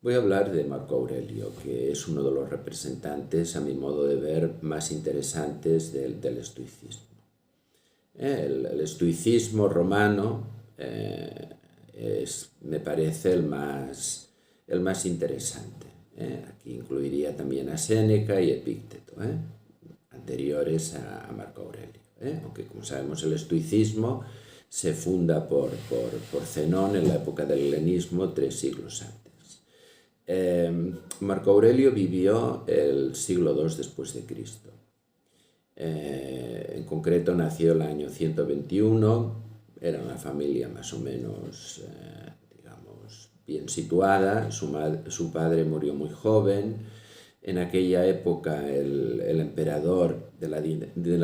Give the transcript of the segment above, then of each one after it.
Voy a hablar de Marco Aurelio, que es uno de los representantes, a mi modo de ver, más interesantes del estoicismo. El estoicismo romano me parece el más interesante. Aquí incluiría también a Séneca y Epícteto, anteriores a Marco Aurelio. Aunque, como sabemos, el estoicismo se funda por Zenón en la época del helenismo, 3 siglos antes. Marco Aurelio vivió el siglo II después de Cristo. En concreto nació el año 121, era una familia más o menos, digamos, bien situada. Su padre murió muy joven. En aquella época el emperador de la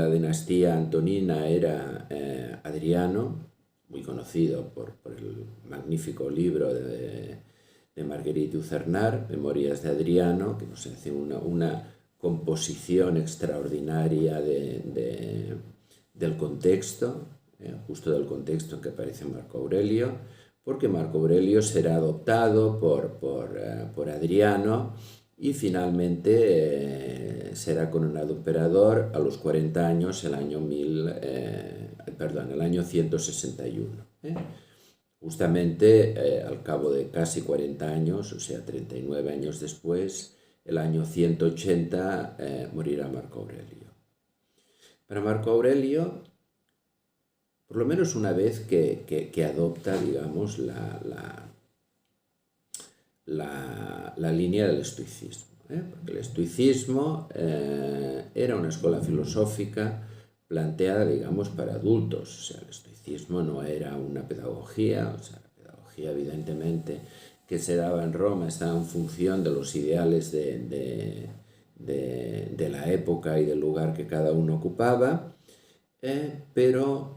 dinastía antonina era Adriano, muy conocido por el magnífico libro de Marguerite Yourcenar, Memorias de Adriano, que nos hace una composición extraordinaria del contexto, justo del contexto en que aparece Marco Aurelio, porque Marco Aurelio será adoptado por Adriano y finalmente será coronado emperador a los 40 años, el año 161. Justamente al cabo de casi 40 años, o sea, 39 años después, el año 180 morirá Marco Aurelio. Para Marco Aurelio, por lo menos una vez que adopta, digamos, la línea del estoicismo, porque el estoicismo era una escuela filosófica planteada, digamos, para adultos. O sea, el estoicismo no era una pedagogía, o sea, la pedagogía evidentemente que se daba en Roma estaba en función de los ideales de la época y del lugar que cada uno ocupaba, pero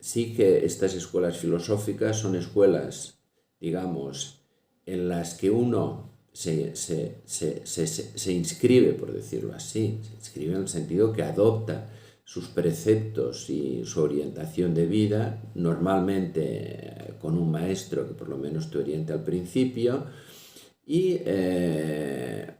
sí que estas escuelas filosóficas son escuelas, digamos, en las que uno se inscribe, por decirlo así, se inscribe en el sentido que adopta sus preceptos y su orientación de vida, normalmente con un maestro que por lo menos te oriente al principio, y de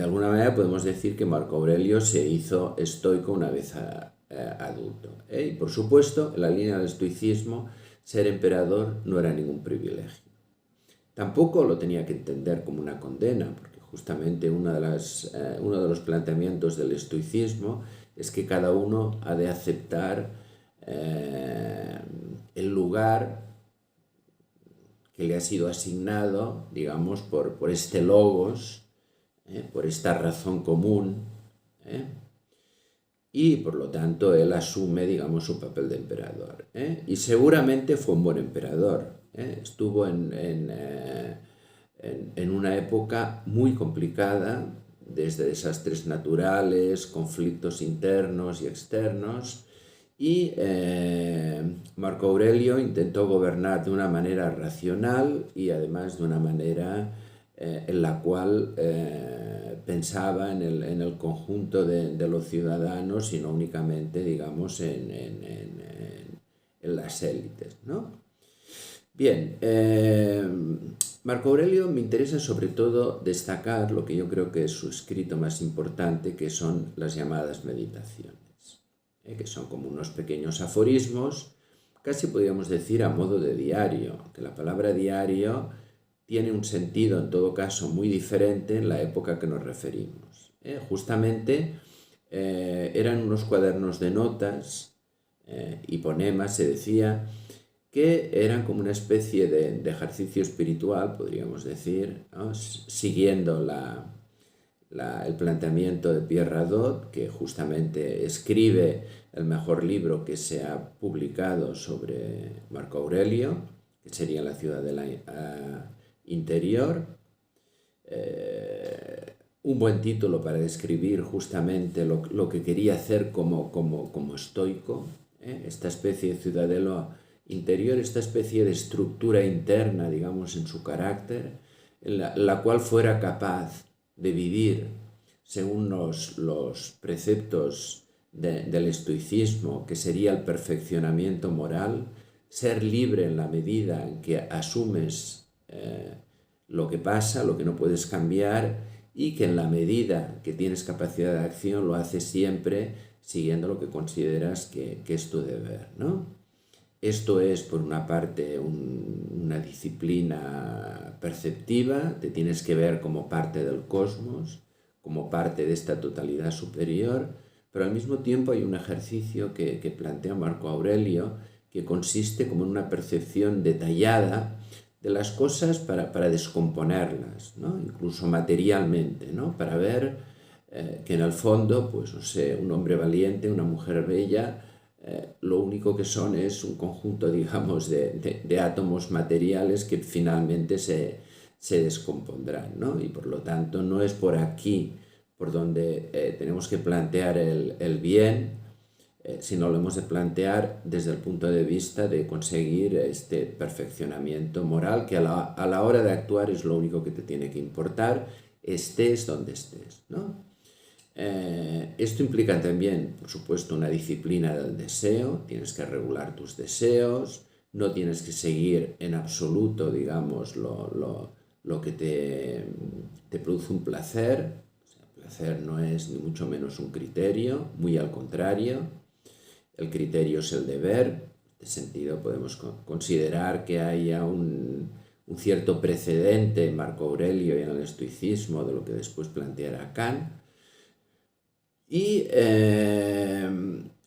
alguna manera podemos decir que Marco Aurelio se hizo estoico una vez adulto. Y por supuesto, en la línea del estoicismo, ser emperador no era ningún privilegio. Tampoco lo tenía que entender como una condena, porque justamente uno de los planteamientos del estoicismo es que cada uno ha de aceptar el lugar que le ha sido asignado, digamos, por este logos, por esta razón común, y por lo tanto él asume, digamos, su papel de emperador. Y seguramente fue un buen emperador. Estuvo en una época muy complicada, desde desastres naturales, conflictos internos y externos, y Marco Aurelio intentó gobernar de una manera racional y además de una manera en la cual pensaba en el conjunto de los ciudadanos y no únicamente, digamos, en las élites, ¿no? Bien, Marco Aurelio me interesa sobre todo destacar lo que yo creo que es su escrito más importante, que son las llamadas meditaciones, que son como unos pequeños aforismos, casi podríamos decir a modo de diario, que la palabra diario tiene un sentido en todo caso muy diferente en la época que nos referimos. Justamente eran unos cuadernos de notas y poemas, se decía, que eran como una especie de ejercicio espiritual, podríamos decir, ¿no? Siguiendo el planteamiento de Pierre Hadot, que justamente escribe el mejor libro que se ha publicado sobre Marco Aurelio, que sería La ciudadela interior. Un buen título para describir justamente lo que quería hacer como estoico, esta especie de ciudadela interior, esta especie de estructura interna, digamos, en su carácter, la cual fuera capaz de vivir según los preceptos del estoicismo, que sería el perfeccionamiento moral, ser libre en la medida en que asumes lo que pasa, lo que no puedes cambiar, y que en la medida que tienes capacidad de acción lo haces siempre siguiendo lo que consideras que es tu deber, ¿no? Esto es, por una parte, una disciplina perceptiva, te tienes que ver como parte del cosmos, como parte de esta totalidad superior, pero al mismo tiempo hay un ejercicio que plantea Marco Aurelio, que consiste como en una percepción detallada de las cosas para descomponerlas, ¿no? Incluso materialmente, ¿no? Para ver que en el fondo, pues no sé, un hombre valiente, una mujer bella, lo único que son es un conjunto, digamos, de átomos materiales que finalmente se descompondrán, ¿no? Y por lo tanto no es por aquí por donde tenemos que plantear el bien, sino lo hemos de plantear desde el punto de vista de conseguir este perfeccionamiento moral, que a la hora de actuar es lo único que te tiene que importar, estés donde estés, ¿no? Esto implica también, por supuesto, una disciplina del deseo. Tienes que regular tus deseos, no tienes que seguir en absoluto, digamos, lo que te produce un placer. O sea, el placer no es ni mucho menos un criterio, muy al contrario. El criterio es el deber. En este sentido podemos considerar que haya un cierto precedente en Marco Aurelio y en el estoicismo de lo que después planteará Kant. Y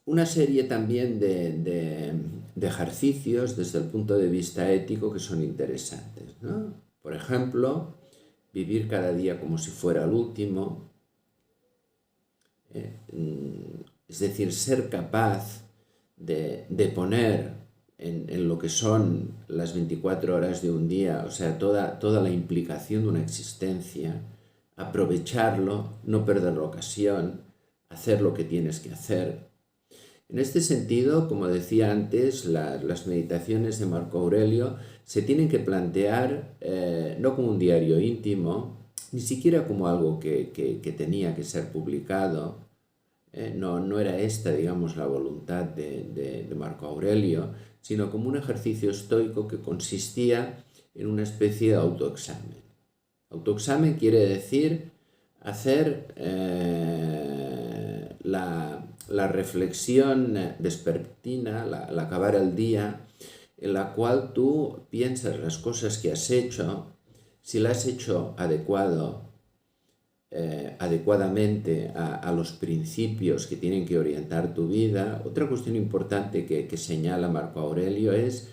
una serie también de ejercicios desde el punto de vista ético que son interesantes, ¿no? Por ejemplo, vivir cada día como si fuera el último, es decir, ser capaz de poner en lo que son las 24 horas de un día, o sea, toda la implicación de una existencia, aprovecharlo, no perder la ocasión, hacer lo que tienes que hacer. En este sentido, como decía antes, las meditaciones de Marco Aurelio se tienen que plantear no como un diario íntimo, ni siquiera como algo que tenía que ser publicado. No era esta, digamos, la voluntad de Marco Aurelio, sino como un ejercicio estoico que consistía en una especie de autoexamen. Autoexamen quiere decir hacer la reflexión vespertina, al acabar el día, en la cual tú piensas las cosas que has hecho, si las has hecho adecuadamente a los principios que tienen que orientar tu vida. Otra cuestión importante que señala Marco Aurelio es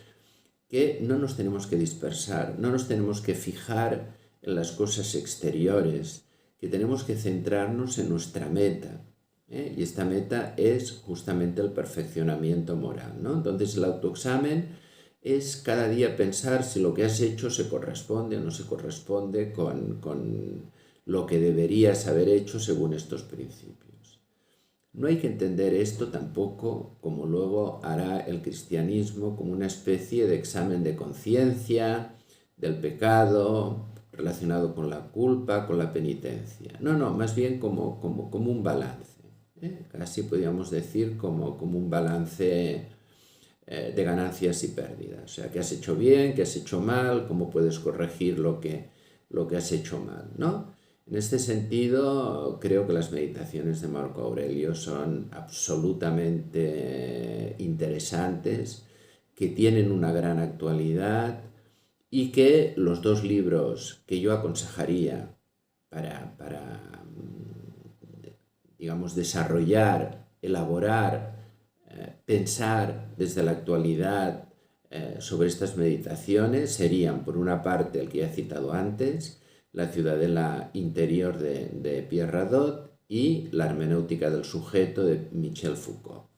que no nos tenemos que dispersar, no nos tenemos que fijar en las cosas exteriores, que tenemos que centrarnos en nuestra meta. Y esta meta es justamente el perfeccionamiento moral, ¿no? Entonces el autoexamen es cada día pensar si lo que has hecho se corresponde o no se corresponde con lo que deberías haber hecho según estos principios. No hay que entender esto tampoco, como luego hará el cristianismo, como una especie de examen de conciencia, del pecado, relacionado con la culpa, con la penitencia. No, más bien como un balance. Casi podríamos decir como un balance de ganancias y pérdidas. O sea, qué has hecho bien, qué has hecho mal, cómo puedes corregir lo que has hecho mal, ¿no? En este sentido, creo que las meditaciones de Marco Aurelio son absolutamente interesantes, que tienen una gran actualidad y que los dos libros que yo aconsejaría para digamos, desarrollar, elaborar, pensar desde la actualidad sobre estas meditaciones serían, por una parte, el que ya he citado antes, La ciudadela interior de Pierre Hadot, y La hermenéutica del sujeto de Michel Foucault.